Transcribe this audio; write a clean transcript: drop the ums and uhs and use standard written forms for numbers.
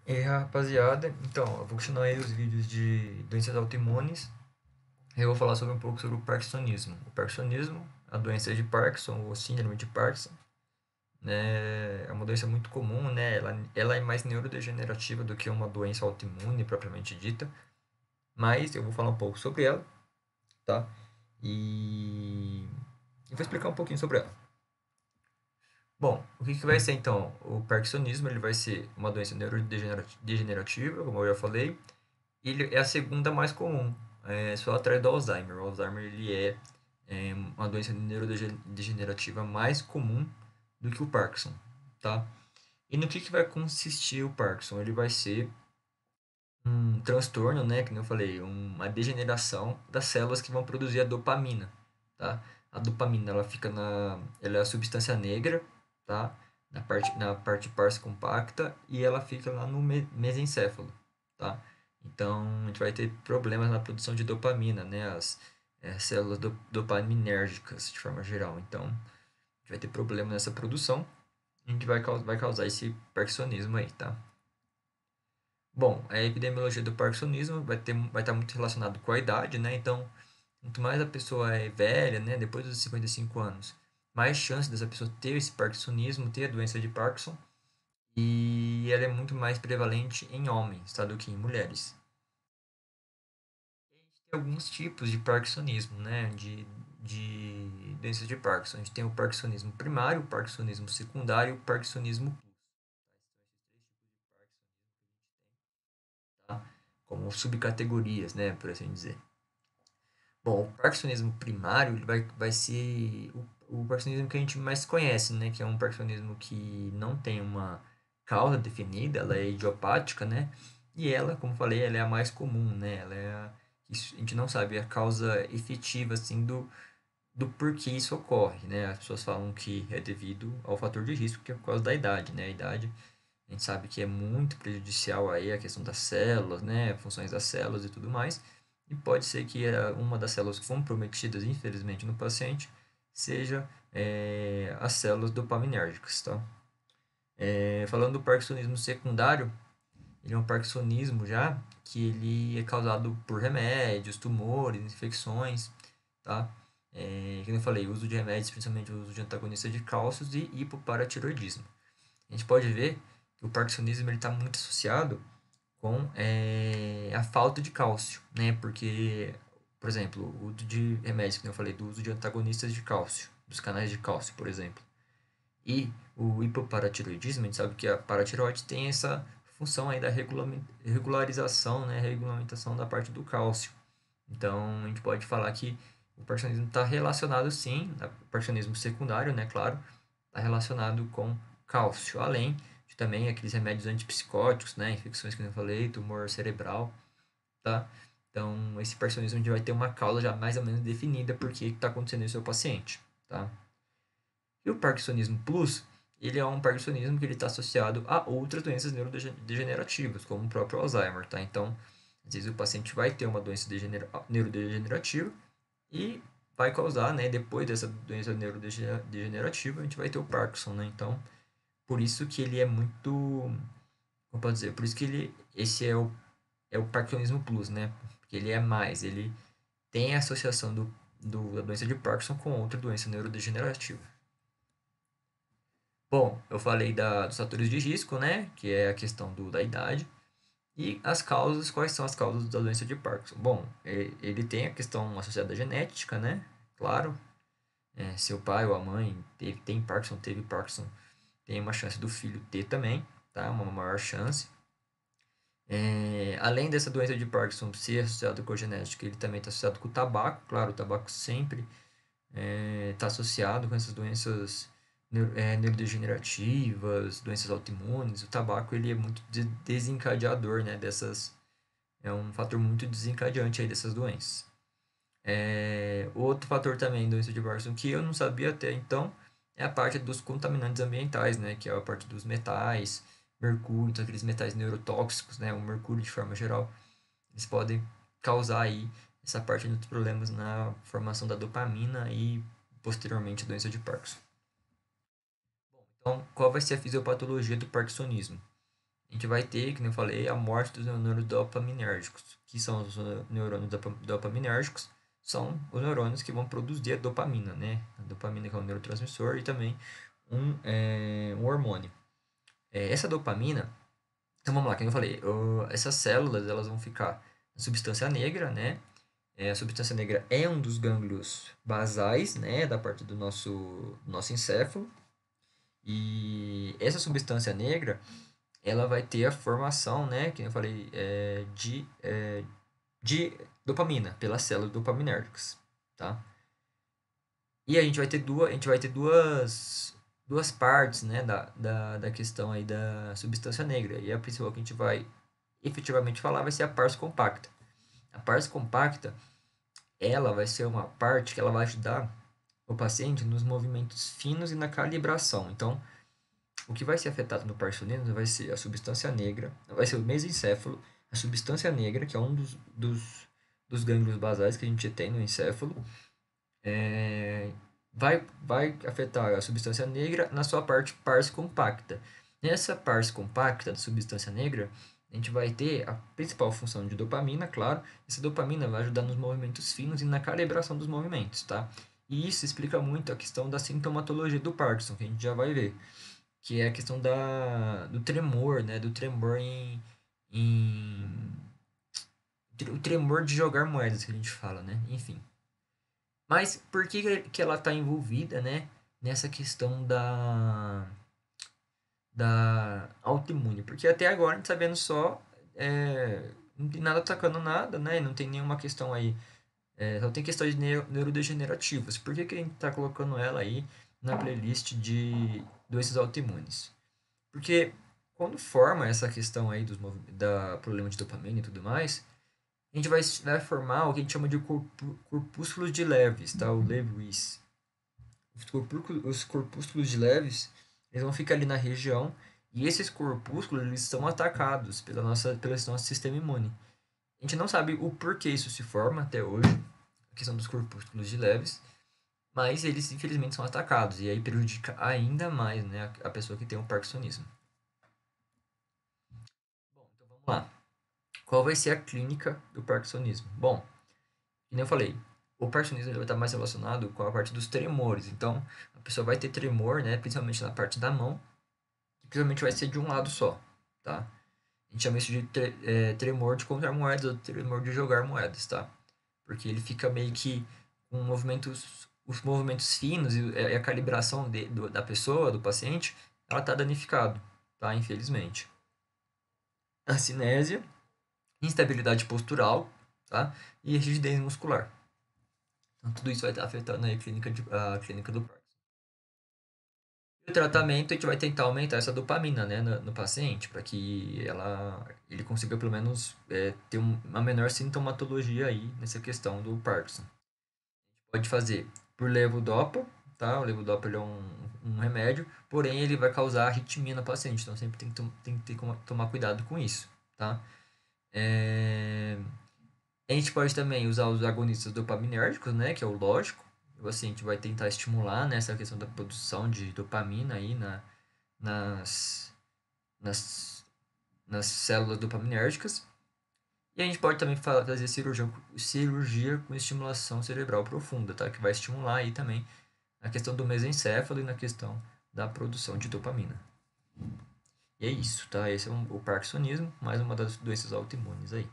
E aí, rapaziada, então, eu vou continuar aí os vídeos de doenças autoimunes. Eu vou falar sobre um pouco sobre o parkinsonismo. O parkinsonismo, a doença de Parkinson, ou síndrome de Parkinson, né, é uma doença muito comum, né? Ela é mais neurodegenerativa do que uma doença autoimune propriamente dita, mas eu vou falar um pouco sobre ela, tá? E eu vou explicar um pouquinho sobre ela. Bom, o que que vai ser então? O parkinsonismo, ele vai ser uma doença neurodegenerativa, como eu já falei. Ele é a segunda mais comum, só atrás do Alzheimer. O Alzheimer ele é uma doença neurodegenerativa mais comum do que o Parkinson, tá? E no que vai consistir o Parkinson? Ele vai ser um transtorno, né, que nem eu falei, uma degeneração das células que vão produzir a dopamina, tá? A dopamina, ela é a substância negra, tá? Na parte parsa compacta e ela fica lá no mesencéfalo, tá? Então, a gente vai ter problemas na produção de dopamina, né? As células dopaminérgicas, de forma geral. Então, a gente vai ter problema nessa produção e a gente vai causar esse parkinsonismo aí, tá? Bom, a epidemiologia do parkinsonismo vai estar muito relacionado com a idade, né? Então, quanto mais a pessoa é velha, né, depois dos 55 anos, mais chance dessa pessoa ter esse parkinsonismo, ter a doença de Parkinson, e ela é muito mais prevalente em homens, tá, do que em mulheres. E a gente tem alguns tipos de parkinsonismo, né, de doenças de Parkinson. A gente tem o parkinsonismo primário, o parkinsonismo secundário e o parkinsonismo plus. Tá? Como subcategorias, né, por assim dizer. Bom, o parkinsonismo primário ele vai ser o parkinsonismo que a gente mais conhece, né? Que é um parkinsonismo que não tem uma causa definida, ela é idiopática, né? E ela, como falei, ela é a mais comum, né? A gente não sabe a causa efetiva, assim, do porquê isso ocorre, né? As pessoas falam que é devido ao fator de risco, que é por causa da idade, né? A idade, a gente sabe que é muito prejudicial aí a questão das células, né? Funções das células e tudo mais. E pode ser que uma das células comprometidas, infelizmente, no paciente seja as células dopaminérgicas, tá? Falando do parkinsonismo secundário, ele é um parkinsonismo já que ele é causado por remédios, tumores, infecções, tá? Como eu falei, uso de remédios, principalmente o uso de antagonistas de cálcios e hipoparatiroidismo. A gente pode ver que o parkinsonismo está muito associado com a falta de cálcio, né? Porque, por exemplo, o uso de remédios, que eu falei, do uso de antagonistas de cálcio, dos canais de cálcio, por exemplo. E o hipoparatiroidismo, a gente sabe que a paratiroide tem essa função aí da regularização, né? Regulamentação da parte do cálcio. Então, a gente pode falar que o parkinsonismo está relacionado, sim, o parkinsonismo secundário, né? Claro, está relacionado com cálcio, além de também aqueles remédios antipsicóticos, né? Infecções que eu falei, tumor cerebral, tá? Então, esse parkinsonismo a gente vai ter uma causa já mais ou menos definida por que está acontecendo no seu paciente, tá? E o Parkinsonismo Plus, ele é um Parkinsonismo que ele está associado a outras doenças neurodegenerativas, como o próprio Alzheimer, tá? Então, às vezes o paciente vai ter uma doença neurodegenerativa e vai causar, né, depois dessa doença neurodegenerativa, a gente vai ter o Parkinson, né? Então, por isso que ele é muito, como pode dizer, por isso que esse é o Parkinsonismo Plus, né? Porque ele é mais, ele tem a associação da doença de Parkinson com outra doença neurodegenerativa. Bom, eu falei dos fatores de risco, né? Que é a questão da idade. E as causas, quais são as causas da doença de Parkinson? Bom, ele tem a questão associada à genética, né? Claro, seu pai ou a mãe tem Parkinson, teve Parkinson, tem uma chance do filho ter também, tá? Uma maior chance. Além dessa doença de Parkinson ser associado com a genética, ele também está associado com o tabaco. Claro, o tabaco sempre está associado com essas doenças neurodegenerativas, doenças autoimunes. O tabaco ele é muito desencadeador, né, é um fator muito desencadeante aí dessas doenças. Outro fator também, doença de Parkinson, que eu não sabia até então, é a parte dos contaminantes ambientais, né, que é a parte dos metais, mercúrio, então aqueles metais neurotóxicos, né, o mercúrio de forma geral, eles podem causar aí essa parte dos problemas na formação da dopamina e posteriormente a doença de Parkinson. Então, qual vai ser a fisiopatologia do parkinsonismo? a gente vai ter, como eu falei, a morte dos neurônios dopaminérgicos, que são os neurônios dopaminérgicos, são os neurônios que vão produzir a dopamina, né? A dopamina que é um neurotransmissor e também um hormônio. Essa dopamina, então vamos lá, como eu falei, essas células elas vão ficar na substância negra, né? A substância negra é um dos gânglios basais, né, da parte do nosso encéfalo. E essa substância negra, ela vai ter a formação, né, que eu falei, de dopamina, pelas células dopaminérgicas, tá? E a gente vai ter duas partes, né, da questão aí da substância negra. E a principal que a gente vai efetivamente falar vai ser a pars compacta. A pars compacta, ela vai ser uma parte que ela vai ajudar o paciente nos movimentos finos e na calibração. Então, o que vai ser afetado no parkinsonismo vai ser a substância negra, vai ser o mesencéfalo, a substância negra, que é um dos gânglios basais que a gente tem no encéfalo, é, vai afetar a substância negra na sua parte pars compacta. Nessa pars compacta da substância negra, a gente vai ter a principal função de dopamina, claro. Essa dopamina vai ajudar nos movimentos finos e na calibração dos movimentos, tá? E isso explica muito a questão da sintomatologia do Parkinson, que a gente já vai ver, que é a questão do tremor, né? Do tremor em o tremor de jogar moedas que a gente fala, né? Enfim. Mas por que ela está envolvida, né? Nessa questão da autoimune? Porque até agora a gente está vendo só não tem nada atacando nada, né? Não tem nenhuma questão aí. Só tem questões neurodegenerativas. Por que a gente está colocando ela aí na playlist de doenças autoimunes? Porque quando forma essa questão aí da problema de dopamina e tudo mais, a gente vai formar o que a gente chama de corpúsculos de Leves, tá? O Lewis. Os corpúsculos de Leves, eles vão ficar ali na região e esses corpúsculos eles são atacados pelo nosso sistema imune. A gente não sabe o porquê isso se forma até hoje, a questão dos corpúsculos de Leves, mas eles infelizmente são atacados e aí prejudica ainda mais, né, a pessoa que tem o parkinsonismo. Bom, então vamos lá. Qual vai ser a clínica do parkinsonismo? Bom, como eu falei, o parkinsonismo ele vai estar mais relacionado com a parte dos tremores. Então, a pessoa vai ter tremor, né, principalmente na parte da mão, que principalmente vai ser de um lado só, tá? A gente chama isso de tremor de contar moedas ou tremor de jogar moedas, tá? Porque ele fica meio que com os movimentos finos e a calibração da pessoa, do paciente, ela está danificado, tá? Infelizmente. A cinésia, instabilidade postural, tá? E rigidez muscular. Então, tudo isso vai estar afetando aí a clínica do Parkinson. E o tratamento, a gente vai tentar aumentar essa dopamina, né, no paciente, para que ele consiga, pelo menos, ter uma menor sintomatologia aí nessa questão do Parkinson. Pode fazer por levodopa, tá? O levodopa ele é um remédio, porém ele vai causar arritmia no paciente, então sempre tem que tomar cuidado com isso, tá? É, A gente pode também usar os agonistas dopaminérgicos, né, que é o lógico. Assim, a gente vai tentar estimular, né, essa questão da produção de dopamina aí nas, nas, nas células dopaminérgicas. E a gente pode também fazer cirurgia com estimulação cerebral profunda, tá? Que vai estimular aí também a questão do mesencéfalo e na questão da produção de dopamina. E é isso, tá? Esse é o parkinsonismo, mais uma das doenças autoimunes aí.